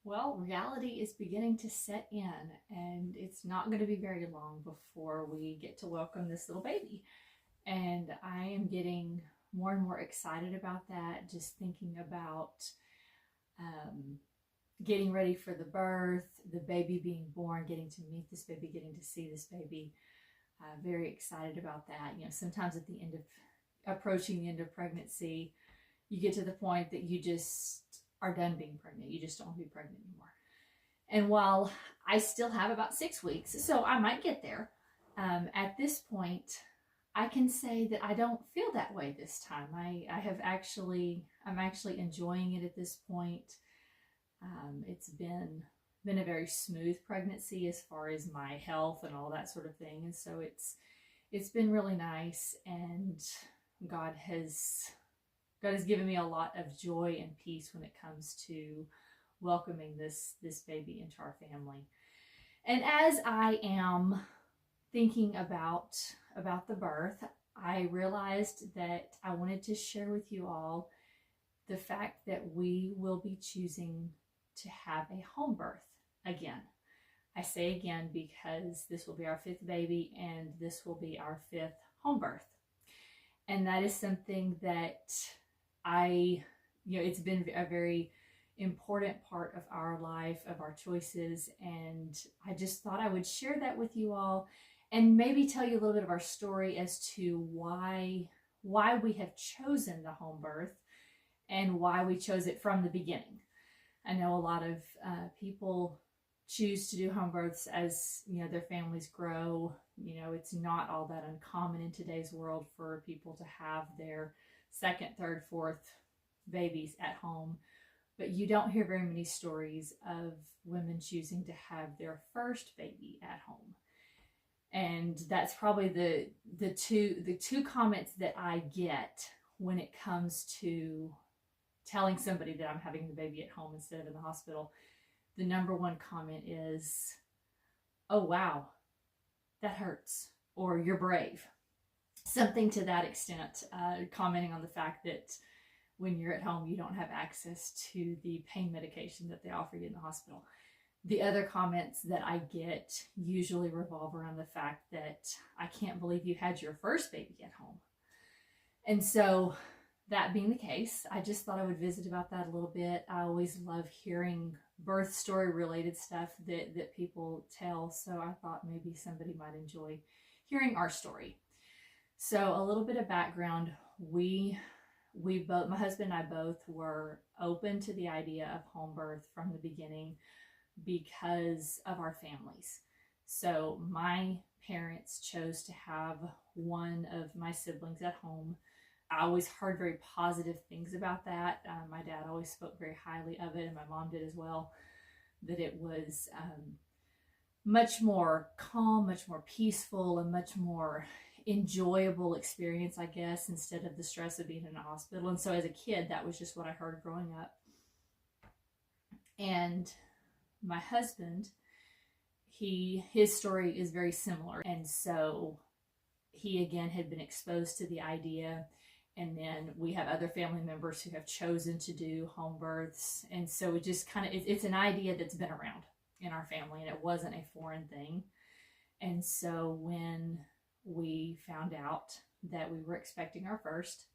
Well, reality is beginning to set in, and it's not going to be very long before we get to welcome this little baby. And I am getting more and more excited about that, just thinking about um, getting ready for the birth, the baby being born, getting to meet this baby, getting to see this baby. Very excited about that. You know, sometimes at the end of approaching the end of pregnancy, you get to the point that you just are done being pregnant. You just don't want to be pregnant anymore. And while I still have about 6 weeks, so I might get there, at this point, I can say that I don't feel that way this time. I'm actually enjoying it at this point. It's been a very smooth pregnancy as far as my health and all that sort of thing, and so it's been really nice. And God has God has given me a lot of joy and peace when it comes to welcoming this baby into our family. And as I am thinking about the birth, I realized that I wanted to share with you all the fact that we will be choosing to have a home birth again. I say again because this will be our fifth baby and this will be our fifth home birth. And that is something that it's been a very important part of our life, of our choices. And I just thought I would share that with you all and maybe tell you a little bit of our story as to why we have chosen the home birth and why we chose it from the beginning. I know a lot of people choose to do home births as their families grow. It's not all that uncommon in today's world for people to have their second, third, fourth babies at home, but you don't hear very many stories of women choosing to have their first baby at home. And that's probably the two comments that I get when it comes to telling somebody that I'm having the baby at home instead of in the hospital. The number one comment is, "Oh wow, that hurts," or "You're brave." Something to that extent, commenting on the fact that when you're at home, you don't have access to the pain medication that they offer you in the hospital. The other comments that I get usually revolve around the fact that I can't believe you had your first baby at home. And so that being the case, I just thought I would visit about that a little bit. I always love hearing birth story related stuff that people tell. So I thought maybe somebody might enjoy hearing our story. So a little bit of background, we both, my husband and I both, were open to the idea of home birth from the beginning because of our families. So my parents chose to have one of my siblings at home. I always heard very positive things about that. My dad always spoke very highly of it, and my mom did as well, that it was much more calm, much more peaceful, and much more enjoyable experience, I guess, instead of the stress of being in a hospital. And so as a kid, that was just what I heard growing up. And my husband, his story is very similar. And so he again had been exposed to the idea. And then we have other family members who have chosen to do home births. And so it just it's an idea that's been around in our family, and it wasn't a foreign thing. And so when we found out that we were expecting our first,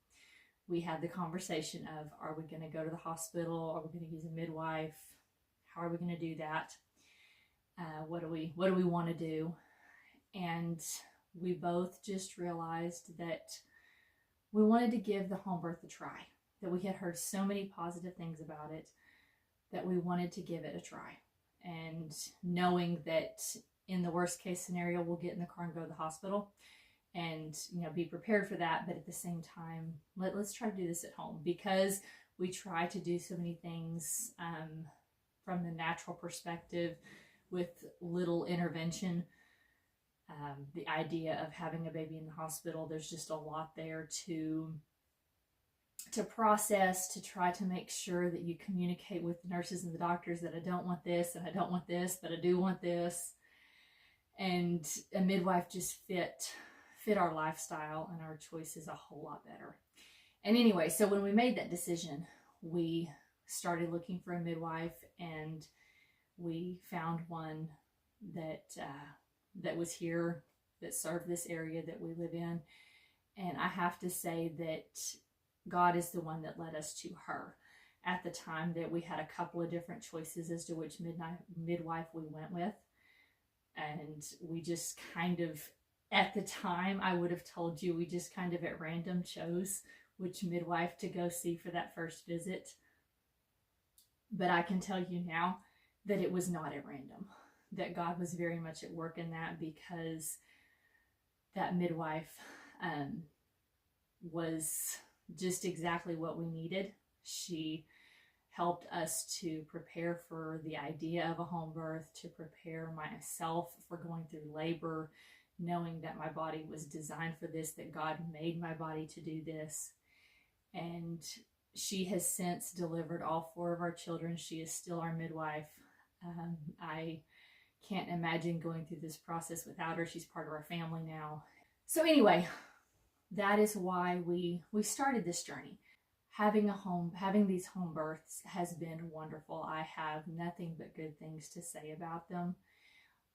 we had the conversation of, are we going to go to the hospital? Are we going to use a midwife? How are we going to do that? What do we want to do? And we both just realized that we wanted to give the home birth a try, that we had heard so many positive things about it that we wanted to give it a try. And knowing that in the worst case scenario, we'll get in the car and go to the hospital and, be prepared for that. But at the same time, let's try to do this at home, because we try to do so many things from the natural perspective with little intervention. The idea of having a baby in the hospital, there's just a lot there to process, to try to make sure that you communicate with the nurses and the doctors that I don't want this and I don't want this, but I do want this. And a midwife just fit our lifestyle and our choices a whole lot better. And anyway, so when we made that decision, we started looking for a midwife, and we found one that that was here, that served this area that we live in. And I have to say that God is the one that led us to her. At the time that we had a couple of different choices as to which midwife we went with. And we just kind of, at the time, I would have told you, we just kind of at random chose which midwife to go see for that first visit. But I can tell you now that it was not at random, that God was very much at work in that, because that midwife was just exactly what we needed. She helped us to prepare for the idea of a home birth, to prepare myself for going through labor, knowing that my body was designed for this, that God made my body to do this. And she has since delivered all 4 of our children. She is still our midwife. I can't imagine going through this process without her. She's part of our family now. So anyway, that is why we started this journey. Having these home births has been wonderful. I have nothing but good things to say about them.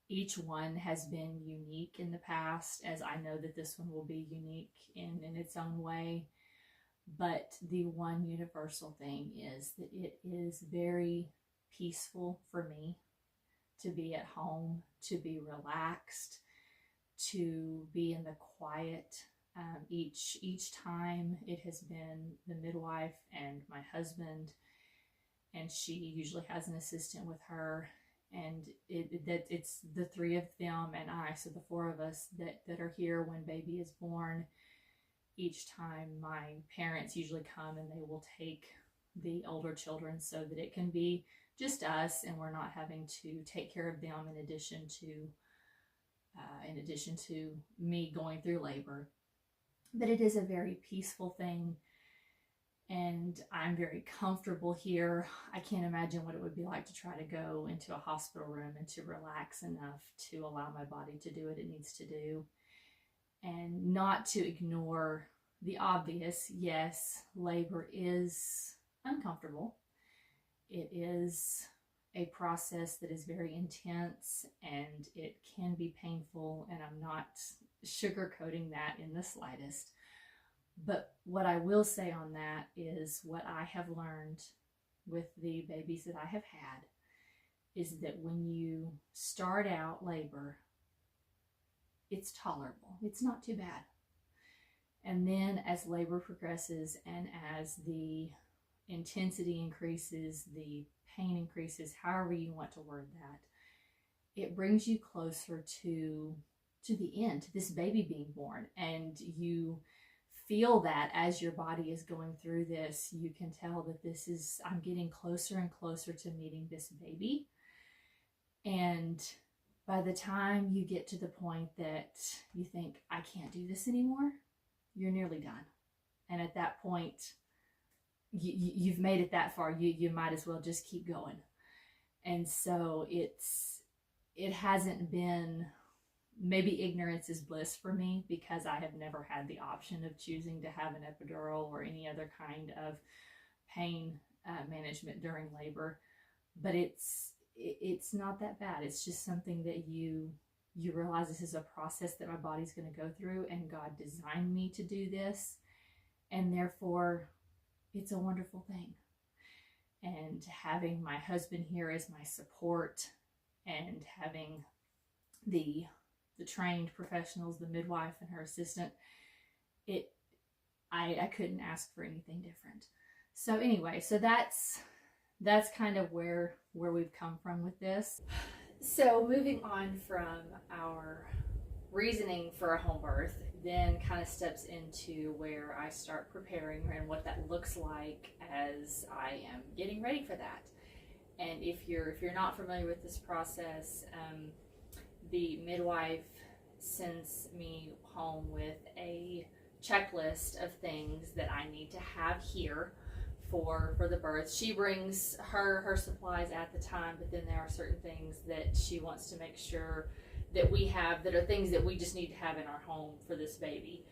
Each one has been unique in the past, as I know that this one will be unique in its own way. But the one universal thing is that it is very peaceful for me to be at home, to be relaxed, to be in the quiet. Each time it has been the midwife and my husband, and she usually has an assistant with her, and it's the 3 of them and I, so the 4 of us that are here when baby is born. Each time my parents usually come, and they will take the older children so that it can be just us, and we're not having to take care of them in addition to me going through labor. But it is a very peaceful thing, and I'm very comfortable here. I can't imagine what it would be like to try to go into a hospital room and to relax enough to allow my body to do what it needs to do. And not to ignore the obvious. Yes, labor is uncomfortable. It is a process that is very intense, and it can be painful, and I'm not sugarcoating that in the slightest. But what I will say on that is, what I have learned with the babies that I have had is that when you start out labor, it's tolerable. It's not too bad. And then as labor progresses, and as the intensity increases, the pain increases, however you want to word that, it brings you closer to the end, to this baby being born. And you feel that as your body is going through this, you can tell that I'm getting closer and closer to meeting this baby. And by the time you get to the point that you think, I can't do this anymore, you're nearly done. And at that point, you've made it that far. You might as well just keep going. And so it hasn't been, maybe ignorance is bliss for me, because I have never had the option of choosing to have an epidural or any other kind of pain management during labor. But it's not that bad. It's just something that you realize, this is a process that my body's going to go through, and God designed me to do this, and therefore it's a wonderful thing. And having my husband here as my support, and having the trained professionals, the midwife and her assistant, I couldn't ask for anything different. So anyway, so that's kind of where we've come from with this. So moving on from our reasoning for a home birth, then kind of steps into where I start preparing and what that looks like as I am getting ready for that. And if you're not familiar with this process, the midwife sends me home with a checklist of things that I need to have here for the birth. She brings her supplies at the time, but then there are certain things that she wants to make sure that we have, that are things that we just need to have in our home for this baby.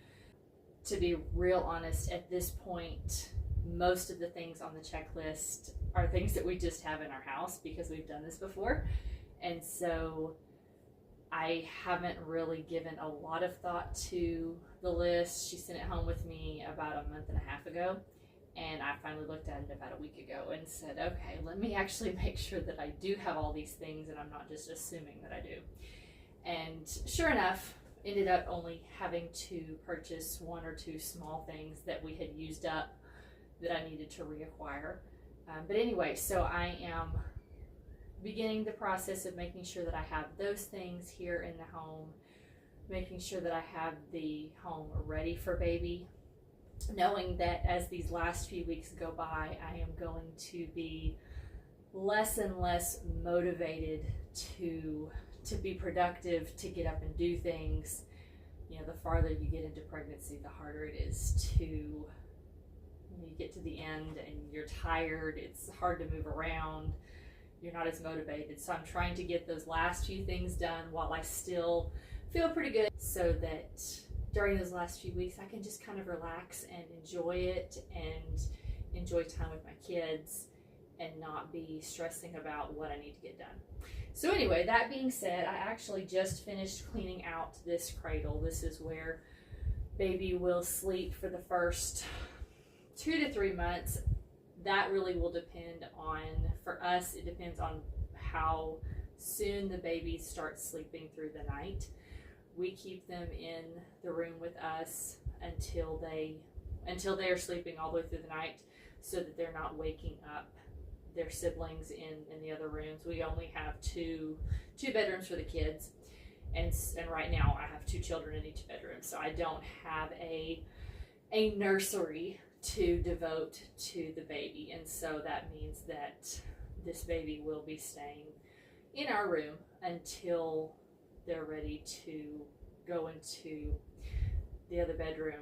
To be real honest, at this point, most of the things on the checklist are things that we just have in our house because we've done this before. And so I haven't really given a lot of thought to the list. She sent it home with me about a month and a half ago. And I finally looked at it about a week ago and said, okay, let me actually make sure that I do have all these things and I'm not just assuming that I do. And sure enough, ended up only having to purchase one or two small things that we had used up that I needed to reacquire. But anyway, so I am beginning the process of making sure that I have those things here in the home, making sure that I have the home ready for baby, knowing that as these last few weeks go by, I am going to be less and less motivated to be productive, to get up and do things. You know, the farther you get into pregnancy, the harder it is to, you get to the end and you're tired, it's hard to move around, you're not as motivated. So I'm trying to get those last few things done while I still feel pretty good, so that during those last few weeks I can just kind of relax and enjoy it and enjoy time with my kids and not be stressing about what I need to get done. So anyway, that being said, I actually just finished cleaning out this cradle. This is where baby will sleep for the first 2 to 3 months. That really will depend on, for us, it depends on how soon the baby starts sleeping through the night. We keep them in the room with us until they are sleeping all the way through the night, so that they're not waking up their siblings in the other rooms. We only have two bedrooms for the kids, and right now I have 2 children in each bedroom, so I don't have a nursery to devote to the baby. And so that means that this baby will be staying in our room until they're ready to go into the other bedroom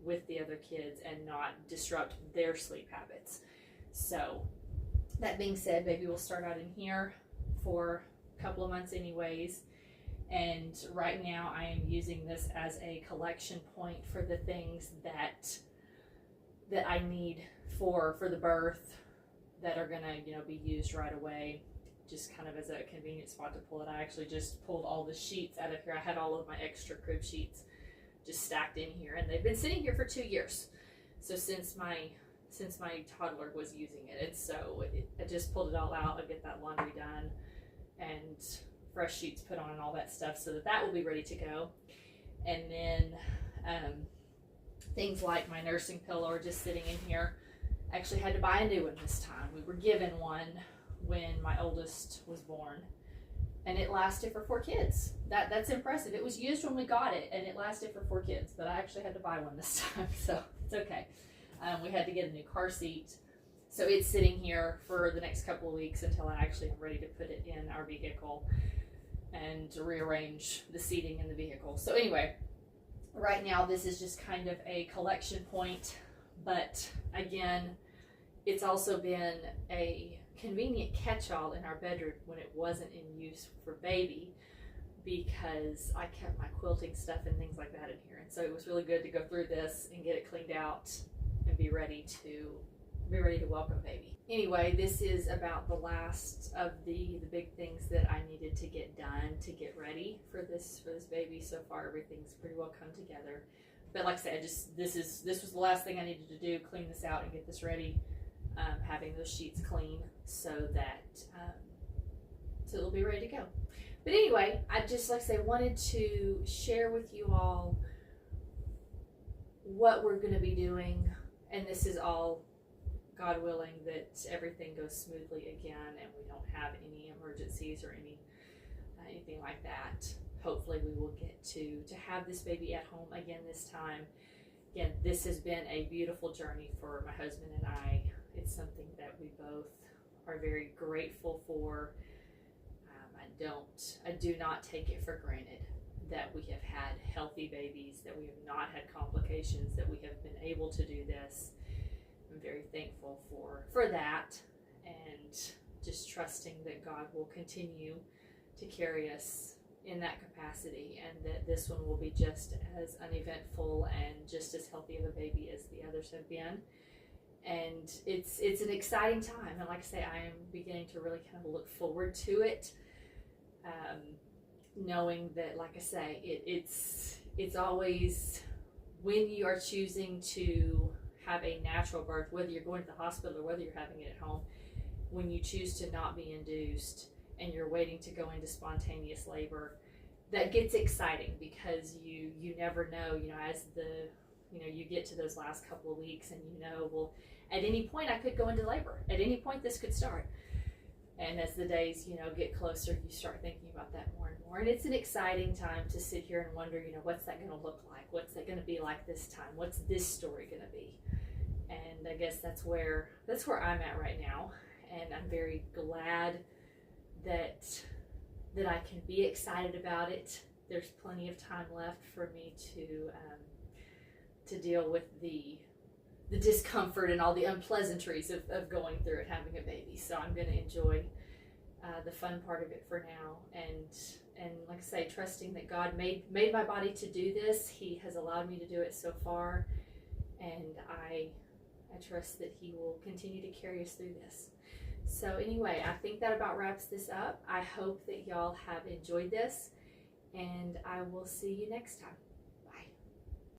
with the other kids and not disrupt their sleep habits. So that being said, baby will start out in here for a couple of months anyways. And right now I am using this as a collection point for the things that I need for the birth, that are gonna, be used right away, just kind of as a convenient spot to pull it. I actually just pulled all the sheets out of here. I had all of my extra crib sheets just stacked in here, and they've been sitting here for 2 years. So since my toddler was using it, and so I just pulled it all out. I get that laundry done and fresh sheets put on and all that stuff, so that will be ready to go. And then things like my nursing pillow are just sitting in here. I actually had to buy a new one this time. We were given one when my oldest was born, and it lasted for 4 kids. That's impressive. It was used when we got it, and it lasted for 4 kids, but I actually had to buy one this time, so it's okay. We had to get a new car seat, so it's sitting here for the next couple of weeks until I actually am ready to put it in our vehicle and to rearrange the seating in the vehicle. So anyway, right now this is just kind of a collection point, but again, it's also been a convenient catch-all in our bedroom when it wasn't in use for baby, because I kept my quilting stuff and things like that in here, and so it was really good to go through this and get it cleaned out and be ready to welcome baby. Anyway, this is about the last of the big things that I needed to get done to get ready for this baby. So far everything's pretty well come together, but like I said, this was the last thing I needed to do, clean this out and get this ready. Having those sheets clean so that it'll be ready to go. But anyway, I just, like I say, wanted to share with you all what we're going to be doing, and this is all God willing that everything goes smoothly again and we don't have any emergencies or anything like that. Hopefully we will get to have this baby at home again this time. Again, this has been a beautiful journey for my husband and I. It's something that we both are very grateful for. I do not take it for granted that we have had healthy babies, that we have not had complications, that we have been able to do this. I'm very thankful for that, and just trusting that God will continue to carry us in that capacity, and that this one will be just as uneventful and just as healthy of a baby as the others have been. And it's an exciting time. And like I say, I am beginning to really kind of look forward to it. Knowing that, like I say, it's always, when you are choosing to have a natural birth, whether you're going to the hospital or whether you're having it at home, when you choose to not be induced and you're waiting to go into spontaneous labor, that gets exciting, because you never know, as you get to those last couple of weeks, and well, at any point I could go into labor, at any point this could start. And as the days, get closer, you start thinking about that more and more. And it's an exciting time to sit here and wonder, what's that going to look like? What's that going to be like this time? What's this story going to be? And I guess that's where I'm at right now. And I'm very glad that I can be excited about it. There's plenty of time left for me to deal with the discomfort and all the unpleasantries of going through it, having a baby. So I'm going to enjoy the fun part of it for now, and like I say, trusting that God made my body to do this. He has allowed me to do it so far, and I trust that He will continue to carry us through this. So anyway, I think that about wraps this up. I hope that y'all have enjoyed this, and I will see you next time.